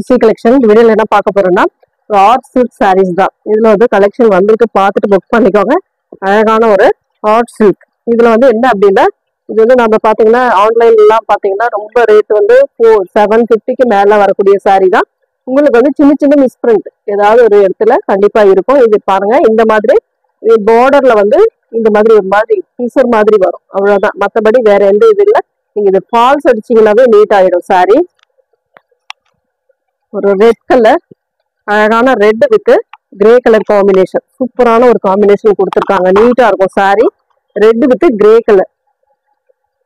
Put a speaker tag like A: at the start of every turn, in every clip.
A: C collection வீடியோல என்ன பார்க்க போறோம்னா ஹாட் சில்க் சாரீஸ் தான். இதுல வந்து கலெக்ஷன் வந்துட்டு பார்த்துட்டு புக் பண்ணிக்கோங்க. அழகான ஒரு ஹாட் சில்க். இதுல வந்து என்ன அப்படின்னா, இது வந்து நம்ம பாத்தீங்கன்னா ஆன்லைன்ல எல்லாம் பாத்தீங்கன்னா ரொம்ப ரேட் வந்து 750க்கு மேல வரக்கூடிய சாரீ தான். உங்களுக்கு வந்து சின்ன சின்ன மிஸ்பிரிண்ட் ஏதாவது ஒரு இடத்துல கண்டிப்பா இருக்கும். இது பாருங்க, இந்த மாதிரி பார்டர்ல வந்து இந்த மாதிரி ஒரு மாதிரி பீசர் மாதிரி வரும், அவ்வளவுதான். மற்றபடி வேற எந்த இது இல்லை. நீங்க இது ஃபால்ஸ் அடிச்சீங்கன்னாவே நீட் ஆயிடும் சாரீ. ஒரு ரெட் கலர், அழகான red with grey colour combination, சூப்பரான ஒரு காம்பினேஷன் கொடுத்துருக்காங்க. நீட்டா இருக்கும் sari. Red with grey colour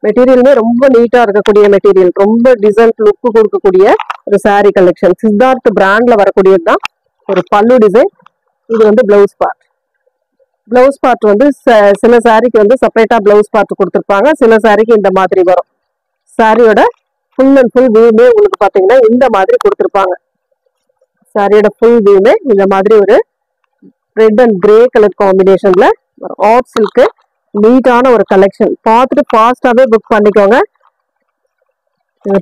A: மெட்டீரியலுமே ரொம்ப நீட்டா இருக்கக்கூடிய மெட்டீரியல், ரொம்ப டிசைன் லுக் கொடுக்கக்கூடிய ஒரு சாரி கலெக்ஷன். சித்தார்த் பிராண்ட்ல வரக்கூடியது தான். ஒரு பல்லு டிசைன். இது வந்து பிளவுஸ் பார்ட். பிளவுஸ் பார்ட் வந்து சில சாரிக்கு வந்து செப்பரேட்டா பிளவுஸ் பார்ட் கொடுத்துருப்பாங்க, சில சாரிக்கு இந்த மாதிரி வரும். சாரியோட ஃபுல் அண்ட் ஃபுல் வியூமே உங்களுக்கு பாத்தீங்கன்னா இந்த மாதிரி கொடுத்துருப்பாங்க. சாரியோட ஃபுல் வியூமே இந்த மாதிரி ஒரு ரெட் அண்ட் கிரே கலர் காம்பினேஷன்ல ஆஃப் சில்க் நீட்டான ஒரு கலெக்ஷன். பார்த்துட்டு ஃபாஸ்டாவே புக் பண்ணிக்கோங்க.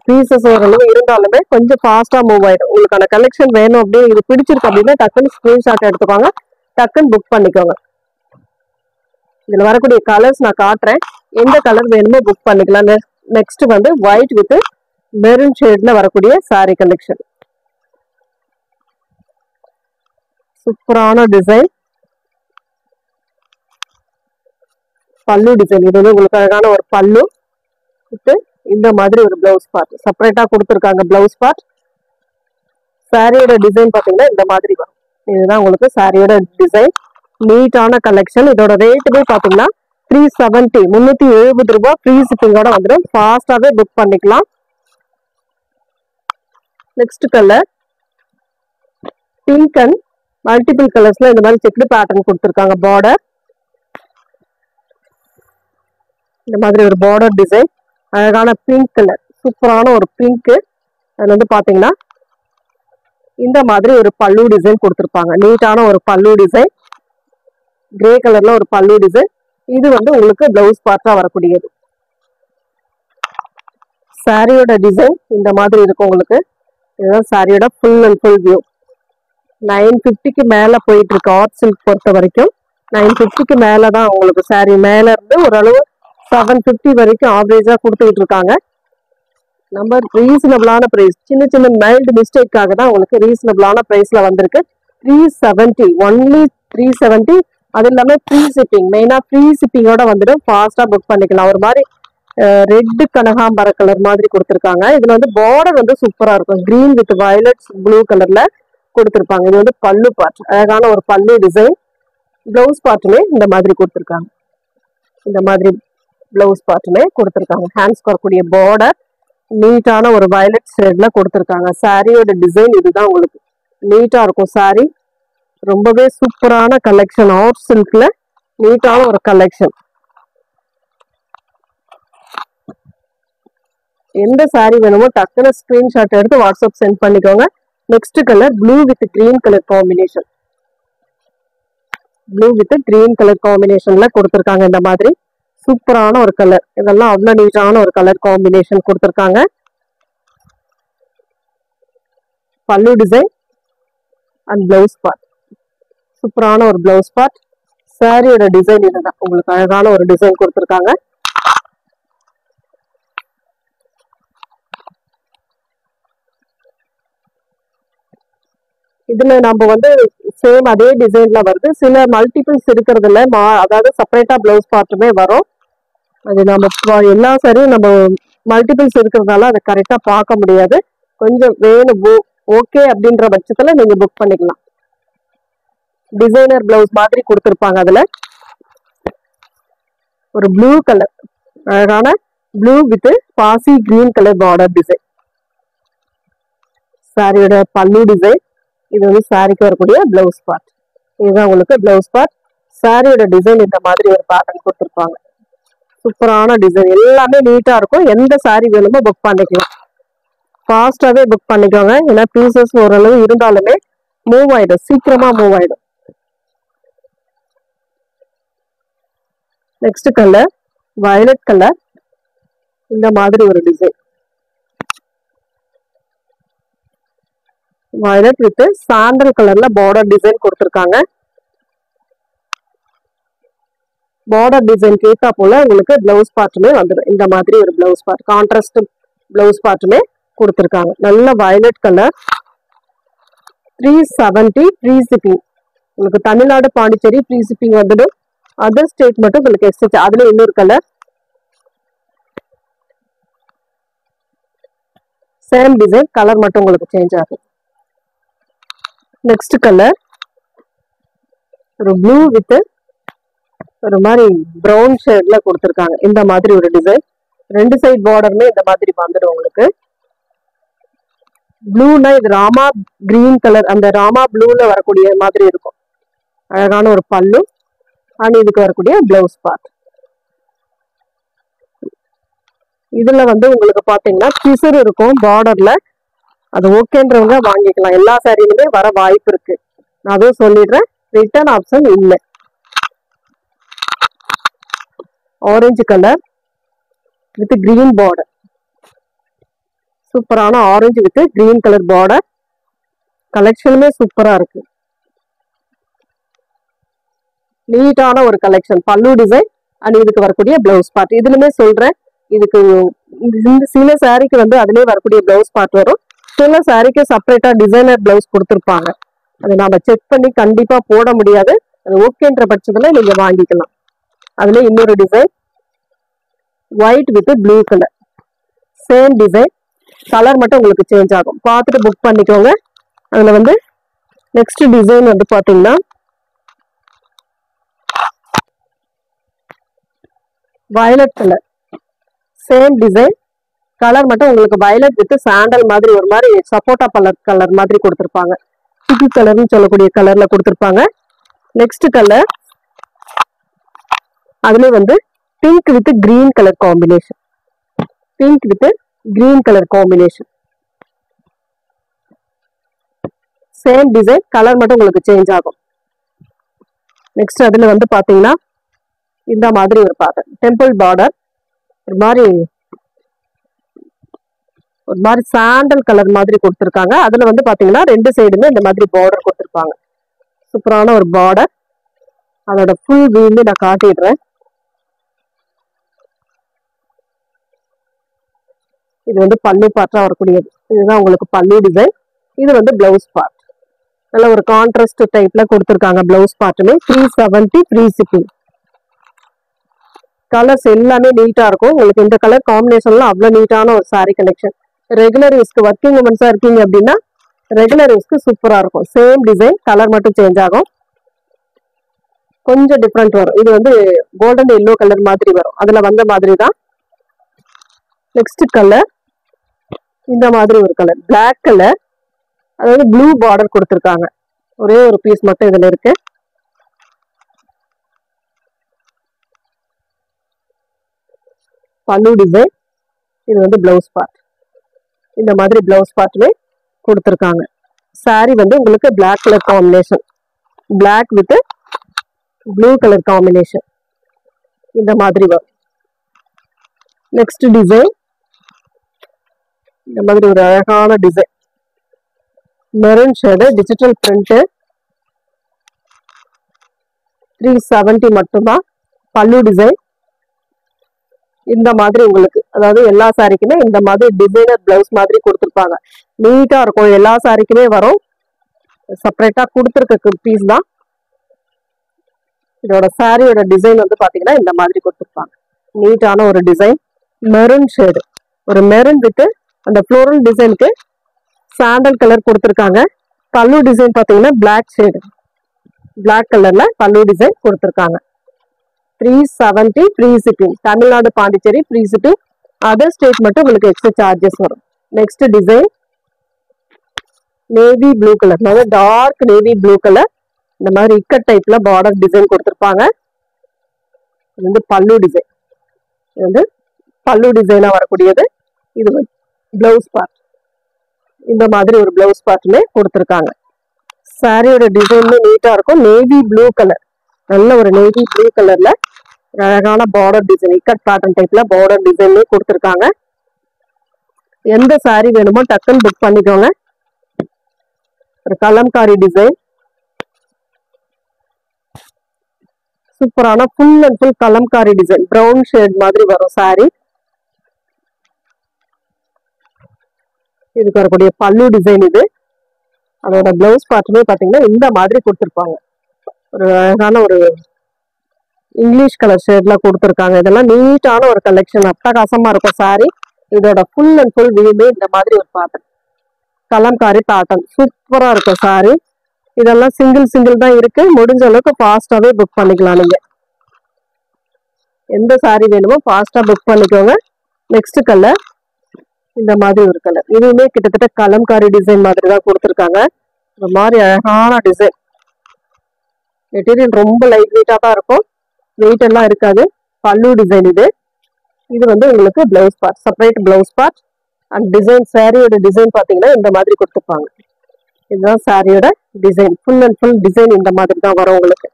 A: பீசஸ் ஓரளவு இருந்தாலுமே கொஞ்சம் ஃபாஸ்டா மூவ் ஆயிடும். உங்களுக்கான கலெக்ஷன் வேணும் அப்படியே இது பிடிச்சிருக்கு அப்படின்னா டக்குன்னு ஸ்கிரீன்ஷாட் எடுத்துக்கோங்க, டக்குன்னு புக் பண்ணிக்கோங்க. இதுல வரக்கூடிய கலர்ஸ் நான் காட்டுறேன், எந்த கலர் வேணுமோ புக் பண்ணிக்கலாம். நெக்ஸ்ட் வந்து ஒயிட் வித் மெரூன் ஷேட்ல வரக்கூடிய சாரி கலெக்ஷன். சூப்பரான டிசைன், பல்லு டிசைன். இது வந்து உங்களுக்கு அழகான ஒரு பல்லு வித் இந்த மாதிரி ஒரு பிளவுஸ் பார்ட் செப்பரேட்டா கொடுத்துருக்காங்க. பிளவுஸ் பார்ட் சாரியோட டிசைன் பாத்தீங்கன்னா இந்த மாதிரி வரும். இதுதான் உங்களுக்கு சாரியோட டிசைன். நீட்டான கலெக்ஷன். இதோட ரேட்டுமே பாத்தீங்கன்னா 370, 370 ரூபாய். ஃப்ரீ ஷிப்பிங்கோட வந்துடும். ஃபாஸ்டாவே புக் பண்ணிக்கலாம். Next colour pink and multiple கலர்ஸ்ல இந்த மாதிரி செக்டு பேட்டர்ன் கொடுத்துருக்காங்க. பார்டர் இந்த மாதிரி ஒரு பார்டர் டிசைன், அழகான பிங்க் கலர், சூப்பரான ஒரு பிங்க். அதுல வந்து பாத்தீங்கன்னா இந்த மாதிரி ஒரு பல்லு டிசைன் கொடுத்துருப்பாங்க. நீட்டான ஒரு பல்லு டிசைன், கிரே கலர்ல ஒரு பல்லு டிசைன். இது வந்து உங்களுக்கு பிளவுஸ் பார்ட்டா வரக்கூடியது. சாரியோட டிசைன் இந்த மாதிரி இருக்கும் உங்களுக்கு. இதுதான் சாரியோட ஃபுல் அண்ட் ஃபுல் வியூ. 950க்கு மேல போயிட்டு இருக்கு ஆர்ட் சில்க் பொறுத்த வரைக்கும். 950க்கு மேலதான் உங்களுக்கு சாரி. மேல இருந்து ஓரளவு 750 வரைக்கும் ஆவரேஜா கொடுத்துக்கிட்டு இருக்காங்க. நம்ம ரீசனபிளான பிரைஸ், சின்ன சின்ன மைல்டு மிஸ்டேக்காக தான் உங்களுக்கு ரீசனபிளான பிரைஸ்ல வந்திருக்கு. 370, ஒன்லி 370. அது இல்லாம ஃப்ரீ ஷிப்பிங், மெயினா ஃப்ரீ ஷிப்பிங்கோட வந்துடும். ஃபாஸ்டா புக் பண்ணிக்கலாம். ஒரு மாதிரி ரெட் கனகாம்பர கலர் மாதிரி கொடுத்துருக்காங்க. இதுல வந்து பார்டர் வந்து சூப்பரா இருக்கும். கிரீன் வித் வயலட் ப்ளூ கலர்ல கொடுத்துருப்பாங்க. இது வந்து பல்லு பார்ட், அழகான ஒரு பல்லு டிசைன். பிளவுஸ் பார்ட்டுமே இந்த மாதிரி கொடுத்துருக்காங்க. இந்த மாதிரி பிளவுஸ் பார்ட்டுமே கொடுத்துருக்காங்க. ஹேண்ட்ஸ் வரக்கூடிய பார்டர் நீட்டான ஒரு வயலட் ஷேட்ல கொடுத்துருக்காங்க. சாரியோட டிசைன் இதுதான் உங்களுக்கு. நீட்டா இருக்கும் சாரி. ரொம்பவே சூப்பரான கலெக்ஷன். ஆஃப் சில்க்ல நீட்டான ஒரு கலெக்ஷன். எந்த சாரி வேணுமோ டக்குனு ஸ்கிரீன்ஷாட் எடுத்து வாட்ஸ்அப் சென்ட் பண்ணிக்கோங்க. Next colour blue with green colour combination. Blue with green colour காம்பினேஷன்ல கொடுத்துருக்காங்க. இந்த மாதிரி சூப்பரான ஒரு கலர். இதெல்லாம் அவ்வளவு நீட்டான ஒரு கலர் காம்பினேஷன் கொடுத்துருக்காங்க. பல்லு டிசைன் அண்ட் பிளவுஸ் பார்ட், சூப்பரான ஒரு பிளவுஸ் பார்ட். சாரியோட டிசைன் இதுதான். உங்களுக்கு அழகான ஒரு டிசைன் கொடுத்துருக்காங்க. இதுல நம்ம வந்து சேம் அதே டிசைன்ல வருது. சில மல்டிபிள்ஸ் இருக்கிறதுல அதாவது செப்பரேட்டா பிளவுஸ் பார்ட்டுமே வரும். அது நம்ம எல்லா சாரியும் நம்ம மல்டிபிள்ஸ் இருக்கிறதுனால அதை கரெக்டா பார்க்க முடியாது. கொஞ்சம் வேணும் ஓகே அப்படின்ற பட்சத்துல நீங்க புக் பண்ணிக்கலாம். டிசைனர் பிளவுஸ் மாதிரி கொடுத்துருப்பாங்க. அதுல ஒரு ப்ளூ கலர், அழகான ப்ளூ வித் பாசி கிரீன் கலர் பார்டர் டிசைன். சாரியோட பல்லு டிசைன். இது வந்து சாரிக்கு வரக்கூடிய பிளவுஸ் பார்ட். இதுதான் உங்களுக்கு பிளவுஸ் பார்ட். சாரியோட டிசைன் இந்த மாதிரி ஒரு பேட்டர்ன் கொடுத்துருப்பாங்க. சூப்பரான டிசைன், எல்லாமே நீட்டா இருக்கும். எந்த சாரி வேணுமோ புக் பண்ணிக்கலாம். ஃபாஸ்டாவே புக் பண்ணிக்கோங்க. ஏன்னா பீசஸ் ஓரளவு இருந்தாலுமே மூவ் ஆயிடும், சீக்கிரமா மூவ் ஆயிடும். Next colour violet colour. இந்த மாதிரி ஒரு டிசைன். வயலட் வித் சாண்டல் கலர்ல பார்டர் டிசைன் கொடுத்துருக்காங்க. பார்டர் டிசைன் கேட்டா போல உங்களுக்கு பிளவுஸ் பார்ட்டுமே வந்துடும். இந்த மாதிரி ஒரு பிளவுஸ் பார்ட், கான்ட்ராஸ்ட் பிளவுஸ் பார்ட்டுமே கொடுத்துருக்காங்க. நல்ல வயலட் கலர். 370 free shipping. உங்களுக்கு தமிழ்நாடு பாண்டிச்சேரி ஃப்ரீ ஷிப்பிங் வந்துடும். அதர் ஸ்டேட் மட்டும் உங்களுக்கு எக்ஸ்ட்ரா. அதுல இன்னொரு கலர், சேம் டிசைன், கலர் மட்டும் உங்களுக்கு சேஞ்ச் ஆகும். நெக்ஸ்ட் கலர் ஒரு ப்ளூ வித் ஒரு மாதிரி ப்ரௌன் ஷேட்ல கொடுத்துருக்காங்க. இந்த மாதிரி ஒரு டிசைன். ரெண்டு சைட் பார்டருமே இந்த மாதிரி வந்துடும் உங்களுக்கு. ப்ளூனா இது ராமா கிரீன் கலர், அந்த ராமா ப்ளூல வரக்கூடிய மாதிரி இருக்கும். அழகான ஒரு பல்லு அண்ட் இதுக்கு வரக்கூடிய பிளவுஸ் பார்ட். இதுல வந்து உங்களுக்கு பாத்தீங்கன்னா பிசர் இருக்கும் பார்டர்ல. அது ஓகேன்றவங்க வாங்கிக்கலாம். எல்லா சாரிலுமே வர வாய்ப்பு இருக்கு. நான் அதுவும் சொல்லிடுறேன், ரிட்டர்ன் ஆப்ஷன் இல்லை. Orange colour with green border. சூப்பரான orange with green colour border. கலெக்ஷனுமே சூப்பரா இருக்கு. நீட்டான ஒரு கலெக்ஷன். பல்லு டிசைன் அண்ட் இதுக்கு வரக்கூடிய பிளவுஸ் பார்ட். இதுலயுமே சொல்றேன், இதுக்கு இந்த சில சாரிக்கு வந்து அதுலயே வரக்கூடிய பிளவுஸ் பார்ட் வரும். சில சாரிக்கு செப்பரேட்டா டிசைனர் பிளவுஸ் கொடுத்துருப்பாங்க. அதை நாம செக் பண்ணி கண்டிப்பா போட முடியாது. அது ஓகேன்ற பட்சத்துல நீங்க வாங்கிக்கலாம். அதுல இன்னொரு design white with blue colour. Same design, colour மட்டும் உங்களுக்கு சேஞ்ச் ஆகும். பார்த்துட்டு புக் பண்ணிக்கோங்க. அதுல வந்து நெக்ஸ்ட் டிசைன் வந்து பாத்தீங்கன்னா violet colour. Same design, colour மட்டும் உங்களுக்கு வயலட் வித் சாண்டல் மாதிரி ஒரு மாதிரி சப்போட்டா கலர் மாதிரி கொடுத்துருப்பாங்க. சிக்கி கலர்னு சொல்லக்கூடிய கலர்ல கொடுத்துருப்பாங்க. நெக்ஸ்ட் கலர் அதுல வந்து pink with green colour combination. Pink with green colour combination. Same design, colour மட்டும் உங்களுக்கு சேஞ்ச் ஆகும். நெக்ஸ்ட் அதுல வந்து பாத்தீங்கன்னா இந்த மாதிரி ஒரு பேட்டர்ன், டெம்பிள் பார்டர். ஒரு மாதிரி சாண்டல் கலர் மாதிரி கொடுத்துருக்காங்க. அதுல வந்து பாத்தீங்கன்னா ரெண்டு சைடுமே இந்த மாதிரி பார்டர் கொடுத்துருப்பாங்க. சூப்பரான ஒரு பார்டர். அதோட ஃபுல் வியூ நான் காட்டிடுறேன். இது வந்து பல்லு பார்ட்டா வரக்கூடியது. இதுதான் உங்களுக்கு பல்லு டிசைன். இது வந்து பிளவுஸ் பார்ட். நல்ல ஒரு கான்ட்ராஸ்ட் டைப்ல கொடுத்துருக்காங்க. பிளவுஸ் பார்ட்டுமே 370 ஃப்ரீ ஷிப்பிங். கலர்ஸ் எல்லாமே நீட்டா இருக்கும். உங்களுக்கு இந்த கலர் காம்பினேஷன்ல அவ்வளவு நீட்டான ஒரு சாரி கலெக்ஷன். ரெகுலர் யூஸ்க்கு ஒர்க்கிங் உமன்ஸா இருக்கீங்க அப்படின்னா ரெகுலர் யூஸ்க்கு சூப்பரா இருக்கும். சேம் டிசைன், கலர் மட்டும் சேஞ்ச் ஆகும். கொஞ்சம் டிஃப்ரெண்ட் வரும். இது வந்து கோல்டன் எல்லோ கலர் மாதிரி வரும். அதுல வந்த மாதிரி தான். நெக்ஸ்ட் கலர் இந்த மாதிரி ஒரு கலர், பிளாக் கலர். அதாவது ப்ளூ பார்டர் கொடுத்துருக்காங்க. ஒரே ஒரு பீஸ் மட்டும் இதுல இருக்கு. பல்லு டிசைன். இது வந்து பிளவுஸ் பார்ட். இந்த மாதிரி பிளவுஸ் பார்ட்டுமே கொடுத்துருக்காங்க. சாரி வந்து உங்களுக்கு black colour combination, black with blue colour combination இந்த மாதிரி வரும். நெக்ஸ்ட் டிசைன் இந்த மாதிரி ஒரு அழகான design, maroon shade, digital print. 370 மட்டும்தான். பல்லு டிசைன் இந்த மாதிரி உங்களுக்கு, அதாவது எல்லா சாரிக்குமே இந்த மாதிரி டிசைனர் பிளவுஸ் மாதிரி கொடுத்துருப்பாங்க. நீட்டா இருக்கும். எல்லா சாரிக்குமே வரும். செப்பரேட்டா கொடுத்துருக்க பீஸ் தான். இதோட சாரியோட டிசைன் வந்து பாத்தீங்கன்னா இந்த மாதிரி கொடுத்துருப்பாங்க. நீட்டான ஒரு டிசைன், மெரூன் ஷேடு. ஒரு மெரூன் வித் அந்த ஃப்ளோரல் டிசைனுக்கு சாண்டல் கலர் கொடுத்துருக்காங்க. பல்லு டிசைன் பாத்தீங்கன்னா பிளாக் ஷேடு, பிளாக் கலர்ல பல்லு டிசைன் கொடுத்துருக்காங்க. 370 free shipping. Tamil Nadu Pondicherry free shipping. Other state மட்டும் உங்களுக்கு எக்ஸ்ட்ரா சார்ஜஸ் வரும். Next design navy blue colour, அதாவது டார்க் நேவி ப்ளூ கலர். இந்த மாதிரி இக்கட் டைப்ல பார்டர் டிசைன் கொடுத்துருப்பாங்க. இது வந்து பல்லு டிசைன். இது வந்து பல்லு டிசைனா வரக்கூடியது. இது பிளவுஸ் பார்ட். இந்த மாதிரி ஒரு பிளவுஸ் பார்ட்டுமே கொடுத்துருக்காங்க. சாரியோட டிசைனுமே நீட்டா இருக்கும். நேவி ப்ளூ கலர், நல்ல ஒரு நேவி ப்ளூ கலர்ல அழகான பார்டர் டிசைன், இக்கட் பேட்டர்ன் டைப்ல பார்டர் டிசைன்லயே கொடுத்துருக்காங்க. எந்த சாரி வேணுமோ டக்குன்னு புக் பண்ணிக்கோங்க. ஒரு கலம்காரி டிசைன், சூப்பரான full and full Kalamkari design, brown shade மாதிரி வரும் சாரி. இதுக்கு வரக்கூடிய பல்லு டிசைன் இது. அதோட பிளவுஸ் பார்ட்டுமே பாத்தீங்கன்னா இந்த மாதிரி கொடுத்துருப்பாங்க. ஒரு அழகான ஒரு இங்கிலீஷ் கலர் ஷேட்ல கொடுத்துருக்காங்க. இதெல்லாம் நீட்டான ஒரு கலெக்ஷன், அட்டகாசமா இருக்கும் சாரி. இதோட ஃபுல் அண்ட் ஃபுல் வியூமே இந்த மாதிரி ஒரு பேட்டர்ன், கலம்காரி பேட்டர்ன், சூப்பரா இருக்கும் சாரி. இதெல்லாம் சிங்கிள் தான் இருக்கு. முடிஞ்ச அளவுக்கு ஃபாஸ்டாவே புக் பண்ணிக்கலாம். நீங்க எந்த சாரி வேணுமோ ஃபாஸ்டா புக் பண்ணிக்கோங்க. நெக்ஸ்ட் கலர் இந்த மாதிரி ஒரு கலர், இதுவுமே கிட்டத்தட்ட கலம்காரி டிசைன் மாதிரி தான் கொடுத்துருக்காங்க. இந்த மாதிரி அழகான டிசைன். மெட்டீரியல் ரொம்ப லைட் வெயிட்டா தான் இருக்கும், வெயிட் எல்லாம் இருக்காது. பல்லு டிசைன் இது. இது வந்து உங்களுக்கு blouse part, separate blouse part. And design, சாரியோட டிசைன் பாத்தீங்கன்னா இந்த மாதிரி கொடுத்துருப்பாங்க. இதுதான் சாரியோட design, full and full design இந்த மாதிரி தான் வரும் உங்களுக்கு.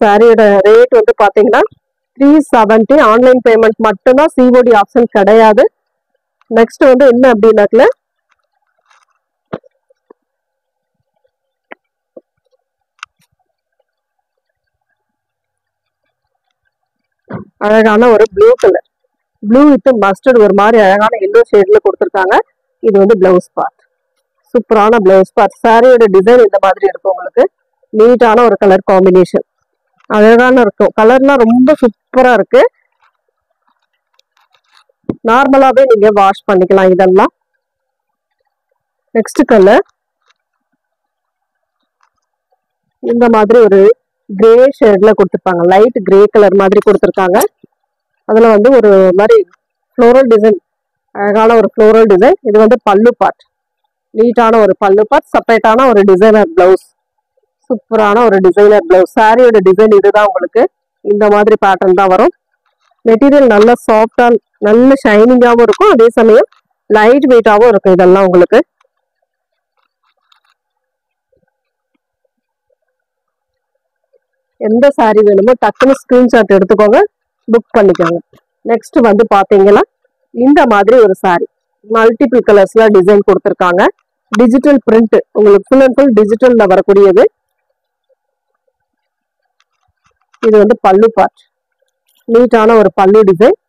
A: சாரியோட ரேட் வந்து பாத்தீங்கன்னா 370. ஆன்லைன் பேமெண்ட் மட்டும்தான், சிஓடி ஆப்ஷன் கிடையாது. நெக்ஸ்ட் வந்து என்ன அப்படின்னாக்கல, அழகான ஒரு blue colour, blue with mustard ஒரு மாதிரி அழகான எல்லோ ஷேட்ல கொடுத்துருக்காங்க. இது வந்து பிளவுஸ் பார்ட், சூப்பரான பிளவுஸ் பார்ட். சாரியோட டிசைன் இந்த மாதிரி இருக்கும் உங்களுக்கு. நீட்டான ஒரு கலர் காம்பினேஷன், அழகான இருக்கும். கலர்லாம் ரொம்ப சூப்பரா இருக்கு. நார்மலாவே நீங்க வாஷ் பண்ணிக்கலாம் இதெல்லாம். நெக்ஸ்ட் கலர் இந்த மாதிரி ஒரு கிரே ஷேட்ல கொடுத்துருப்பாங்க, லைட் கிரே கலர் மாதிரி கொடுத்துருக்காங்க. அதுல வந்து ஒரு மாதிரி ஃப்ளோரல் டிசைன், அழகான ஒரு ஃப்ளோரல் டிசைன். இது வந்து பல்லு பார்ட், நீட்டான ஒரு பல்லு பார்ட், செப்பரேட்டான ஒரு டிசைனர் பிளவுஸ், சூப்பரான ஒரு டிசைனர் பிளவுஸ். சாரியோட டிசைன் இதுதான் உங்களுக்கு. இந்த மாதிரி பேட்டர்ன் தான் வரும். மெட்டீரியல் நல்ல சாஃப்டா நல்ல ஷைனிங்காகவும் இருக்கும், அதே சமயம் லைட் வெயிட்டாகவும் இருக்கும். இதெல்லாம் உங்களுக்கு எந்த சாரி வேணுமோ டக்குன்னு ஸ்கிரீன்ஷாட் எடுத்துக்கோங்க, புக் பண்ணிக்கோங்க. நெக்ஸ்ட் வந்து பாத்தீங்கன்னா இந்த மாதிரி ஒரு சாரி, மல்டிபிள் கலர்ஸ்ல டிசைன் கொடுத்துருக்காங்க. டிஜிட்டல் பிரிண்ட், உங்களுக்கு ஃபுல் அண்ட் ஃபுல் டிஜிட்டல்ல வரக்கூடியது. இது வந்து பல்லு பார்ட், நீட்டான ஒரு பல்லு டிசைன்,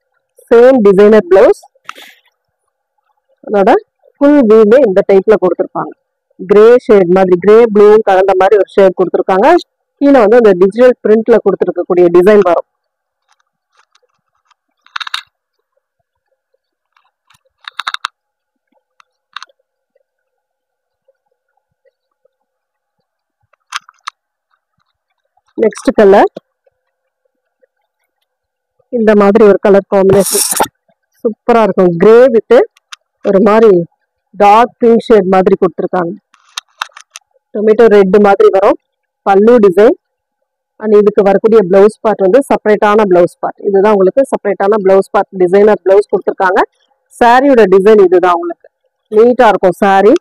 A: சேம் டிசைனர் பிளவுஸ். அதோட ஃபுல் வியூமே இந்த டைப்ல கொடுத்துருப்பாங்க. கிரே ஷேட் மாதிரி, கிரே ப்ளூ கலந்த மாதிரி ஒரு ஷேட் கொடுத்துருக்காங்க. கீழே வந்து அந்த டிஜிட்டல் பிரிண்ட்ல கொடுத்துருக்கக்கூடிய டிசைன் வரும். நெக்ஸ்ட் கலர் இந்த மாதிரி ஒரு கலர் காம்பினேஷன், சூப்பரா இருக்கும். கிரே வித் ஒரு மாதிரி டார்க் பிங்க் ஷேட் மாதிரி கொடுத்துருக்காங்க. டொமேட்டோ ரெட் மாதிரி வரும் பல்லு டிசைன். அண்ட் இதுக்கு வரக்கூடிய பிளவுஸ் பார்ட் வந்து செப்பரேட்டான பிளவுஸ் பார்ட். இதுதான் உங்களுக்கு செப்பரேட்டான பிளவுஸ் பார்ட், டிசைனர் பிளவுஸ் கொடுத்துருக்காங்க. சாரியோட டிசைன் இதுதான் உங்களுக்கு. நீட்டா இருக்கும் சாரி.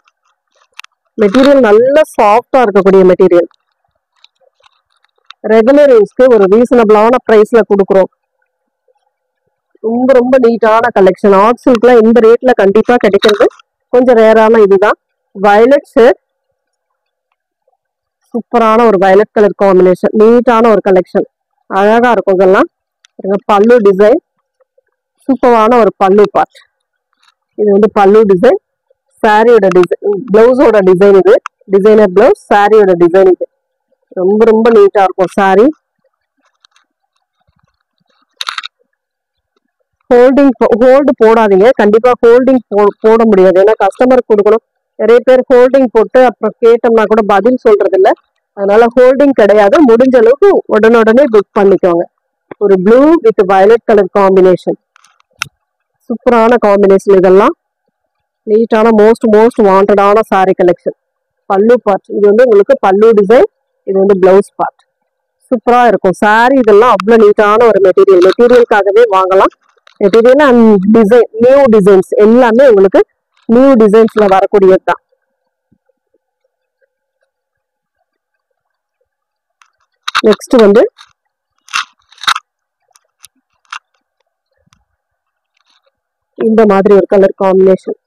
A: மெட்டீரியல் நல்ல சாஃப்டா இருக்கக்கூடிய மெட்டீரியல். ரெகுலர் யூஸ்க்கு ஒரு ரீசனபிளான பிரைஸ்ல கொடுக்குறோம். ரொம்ப ரொம்ப நீட்டான கலெக்ஷன். ஆர்ட் சில்க்ல இந்த ரேட்ல கண்டிப்பா கிடைக்கிறது கொஞ்சம் ரேரான இதுதான். வயலட் ஷேட், சூப்பரான ஒரு வயலட் கலர் காம்பினேஷன், நீட்டான ஒரு கலெக்ஷன், அழகா இருக்கும். இதெல்லாம் பல்லு டிசைன், சூப்பரான ஒரு பல்லு பார்ட். இது வந்து பல்லு டிசைன். சாரியோட டிசைன், பிளவுஸோட டிசைன் இது, டிசைனர் பிளவுஸ். சாரியோட டிசைன் இது. ரொம்ப ரொம்ப நீட்டா இருக்கும் சாரி. ஹோல்டு போடாதீங்க, கண்டிப்பா ஹோல்டிங் போட முடியாது, ஏன்னா கஸ்டமருக்கு கொடுக்கணும். நிறைய பேர் ஹோல்டிங் போட்டு அப்புறம் கேட்டோம்னா கூட பதில் சொல்றது இல்லை. அதனால ஹோல்டிங் கிடையாது. முடிஞ்ச அளவுக்கு உடனுடனே புக் பண்ணிக்கோங்க. ஒரு blue with violet colour combination, சூப்பரான காம்பினேஷன். இதெல்லாம் நீட்டான மோஸ்ட் வாண்டடான சாரி கலெக்ஷன். பல்லு பார்ட், இது வந்து உங்களுக்கு பல்லு டிசைன். இது வந்து பிளவுஸ் பார்ட். சூப்பரா இருக்கும் சாரி. இதெல்லாம் அவ்வளவு நீட்டான ஒரு மெட்டீரியலுக்காகவே வாங்கலாம். Material and design, new designs எல்லாமே உங்களுக்கு நியூ டிசைன்ஸ்ல வரக்கூடியது தான். நெக்ஸ்ட் வந்து இந்த மாதிரி ஒரு colour combination,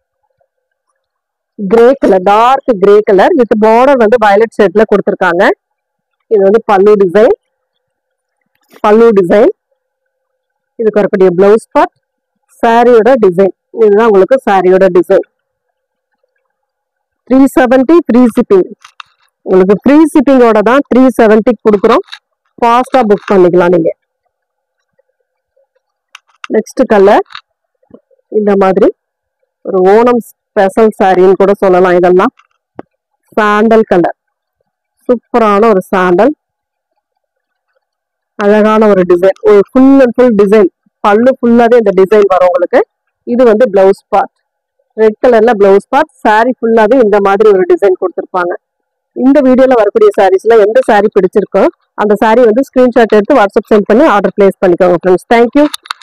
A: grey colour, dark grey colour with border வந்து வயலட் ஷேட்ல கொடுத்துருக்காங்க. இது வந்து பல்லு டிசைன். இதுக்கு வரக்கூடிய பிளவுஸ் பார்ட், சாரியோட டிசைன். இதுதான் உங்களுக்கு சாரியோட டிசைன். 370 free shipping. உங்களுக்கு ஃப்ரீ ஷிப்பிங்கோட தான் 370 கொடுக்குறோம். ஃபாஸ்டா புக் பண்ணிக்கலாம் நீங்க. நெக்ஸ்ட் கலர் இந்த மாதிரி ஒரு ஓணம் ஸ்பெஷல் சாரின்னு கூட சொல்லலாம். இதெல்லாம் சாண்டல் கலர், சூப்பரான ஒரு சாண்டல், அழகான ஒரு டிசைன், ஒரு ஃபுல் அண்ட் ஃபுல் டிசைன். பல்லு ஃபுல்லாவே இந்த டிசைன் வரும் உங்களுக்கு. இது வந்து பிளவுஸ் பார்ட், ரெட் கலர்ல பிளவுஸ் பார்ட். சாரி ஃபுல்லாவே இந்த மாதிரி ஒரு டிசைன் கொடுத்துருப்பாங்க. இந்த வீடியோல வரக்கூடிய சாரீஸ்ல எந்த சாரி பிடிச்சிருக்கோ அந்த சாரி வந்து ஸ்கிரீன்ஷாட் எடுத்து வாட்ஸ்அப் சென்ட் பண்ணி ஆர்டர் பிளேஸ் பண்ணிக்கோங்க ஃப்ரெண்ட்ஸ். தேங்க்யூ.